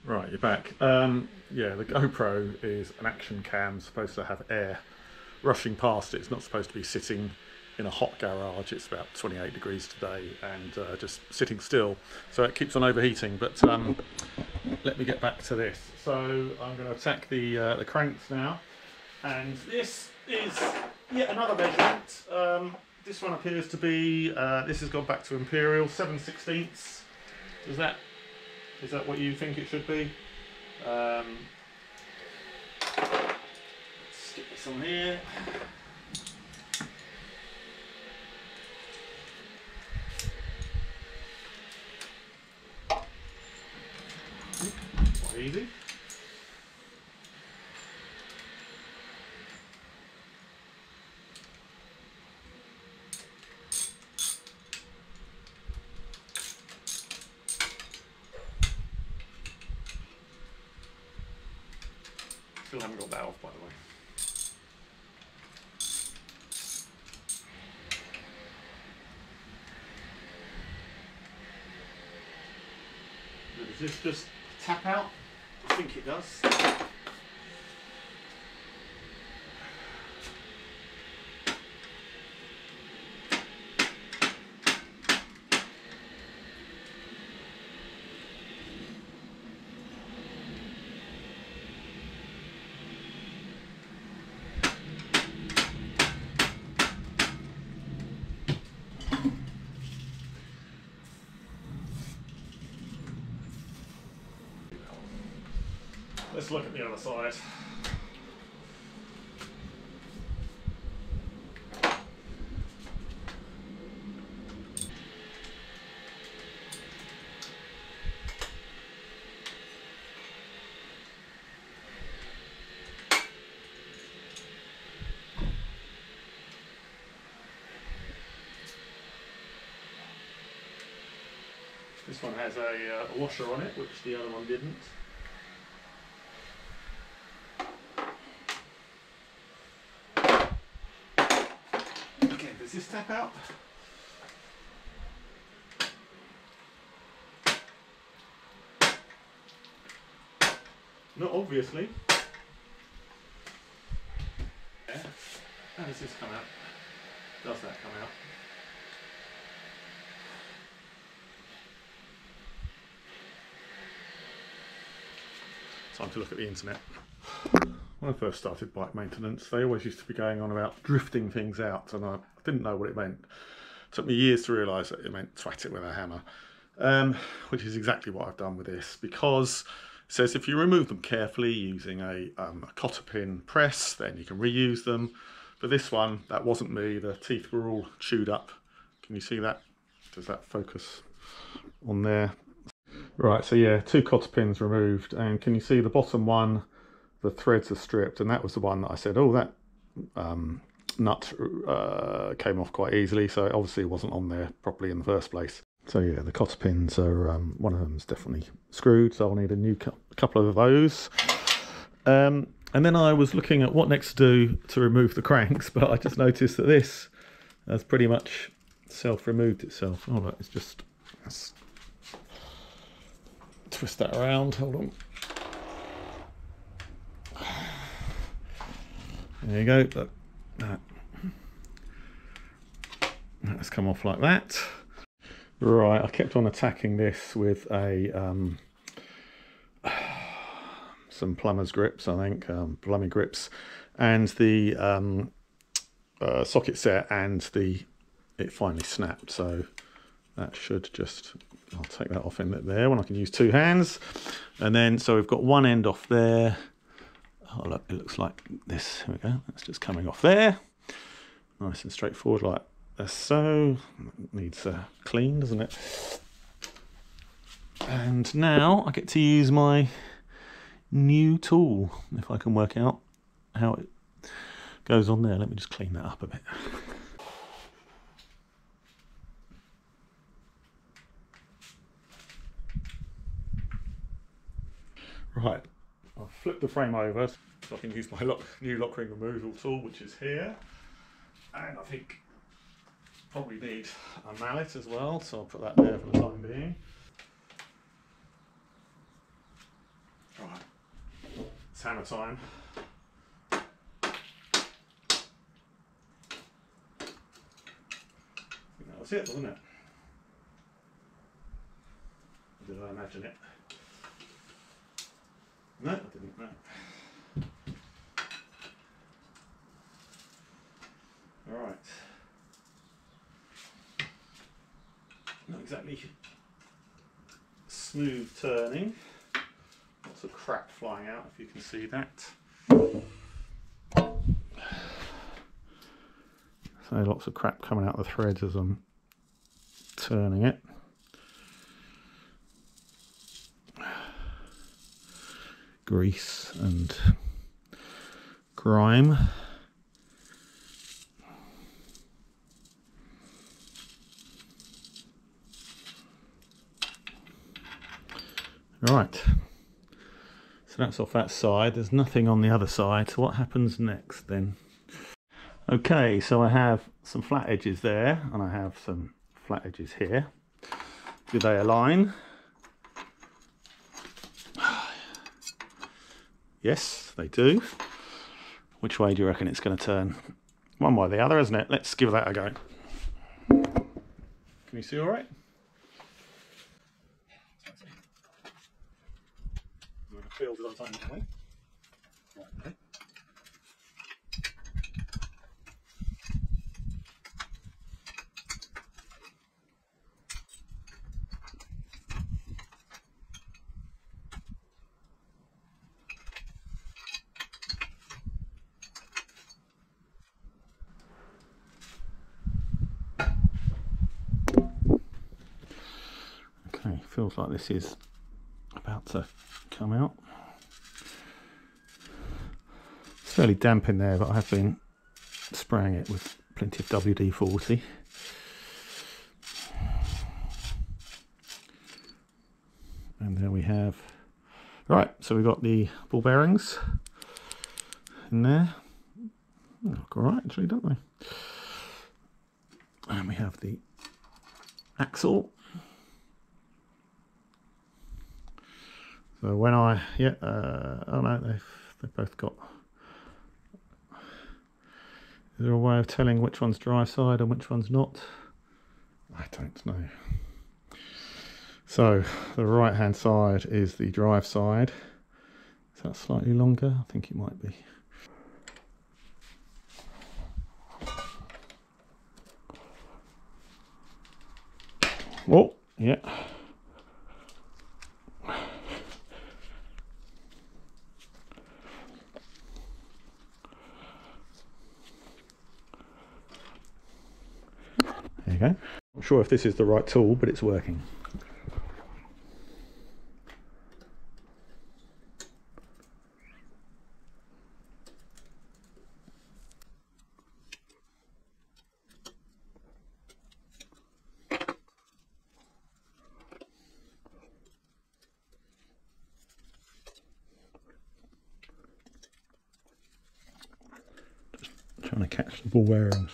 Right, you're back. Yeah, the GoPro is an action cam, supposed to have air rushing past it. It's not supposed to be sitting in a hot garage. It's about 28 degrees today and just sitting still, so it keeps on overheating. But let me get back to this. So I'm going to attack the cranks now, and this is yet another measurement. This one appears to be, this has gone back to Imperial, 7/16. Is that what you think it should be? Stick this on here. Quite easy. Still haven't got that off, by the way. Does this just tap out? I think it does. Let's look at the other side. This one has a washer on it, which the other one didn't. Does this tap out? Not obviously. Yeah. How does this come out? Does that come out? Time to look at the internet. When I first started bike maintenance, they always used to be going on about drifting things out, and I didn't know what it meant. It took me years to realise that it meant twat it with a hammer, which is exactly what I've done with this, because it says if you remove them carefully using a cotter pin press, then you can reuse them. For this one, that wasn't me. The teeth were all chewed up. Can you see that? Does that focus on there? Right, so yeah, 2 cotter pins removed, and can you see the bottom one? The threads are stripped, and that was the one that I said, oh, that nut came off quite easily, so it obviously wasn't on there properly in the first place. So yeah, the cotter pins are, one of them's definitely screwed, so I'll need a new couple of those. And then I was looking at what next to do to remove the cranks, but I just noticed that this has pretty much self-removed itself. Oh, look, let's twist that around, hold on. There you go, look, that's come off like that. Right, I kept on attacking this with a some plumber's grips, I think, plumbing grips, and the socket set, and it finally snapped, so that should just, I'll take that off in there when I can use 2 hands. And then, so we've got one end off there. Oh look, it looks like this. Here we go. That's just coming off there. Nice and straightforward like so. It needs clean, doesn't it? And now I get to use my new tool, if I can work out how it goes on there. Let me just clean that up a bit. Right, I'll flip the frame over so I can use my new lock ring removal tool, which is here. And I think Probably need a mallet as well, so I'll put that there for the time being. Right, it's hammer time. I think that was it, wasn't it? Or did I imagine it? No, I didn't. No. All right. Not exactly smooth turning. Lots of crap flying out, if you can see that. So lots of crap coming out of the threads as I'm turning it. Grease and grime. Right, so that's off that side. There's nothing on the other side, so what happens next then? Okay, so I have some flat edges there and I have some flat edges here. Do they align? Yes, they do. Which way do you reckon it's going to turn? One way or the other, isn't it? Let's give that a go. Can you see all right? I'm going to feel that I'm that way. Right, okay. Okay, feels like this is about to come out. It's fairly damp in there, but I have been spraying it with plenty of WD-40. And there we have, right, so we've got the ball bearings in there. They look all right actually, don't they? And we have the axle. So when I, oh no, they've both got, is there a way of telling which one's drive side and which one's not? I don't know. So the right hand side is the drive side. Is that slightly longer? I think it might be. Oh, yeah. There you go. Not sure if this is the right tool, but it's working. Just trying to catch the ball bearings.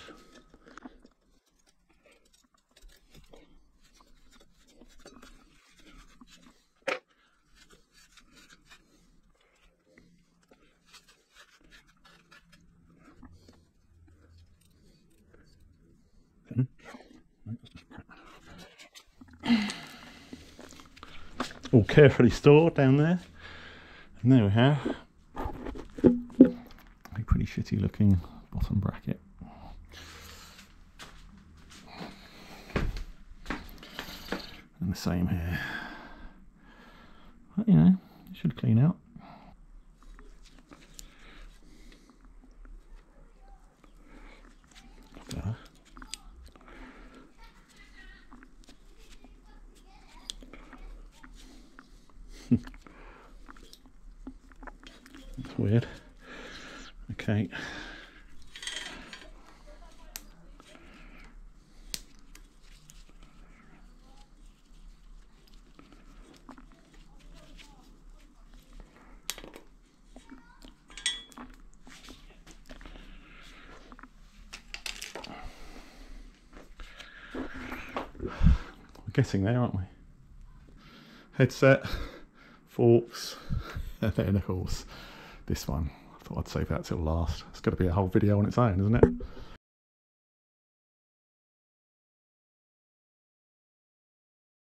All carefully stored down there, and there we have a pretty shitty looking bottom bracket. And the same here, but you know, it should clean out. That's weird. Okay. getting there, aren't we? Headset, forks, and then of course this one. I thought I'd save that till last. It's got to be a whole video on its own, isn't it?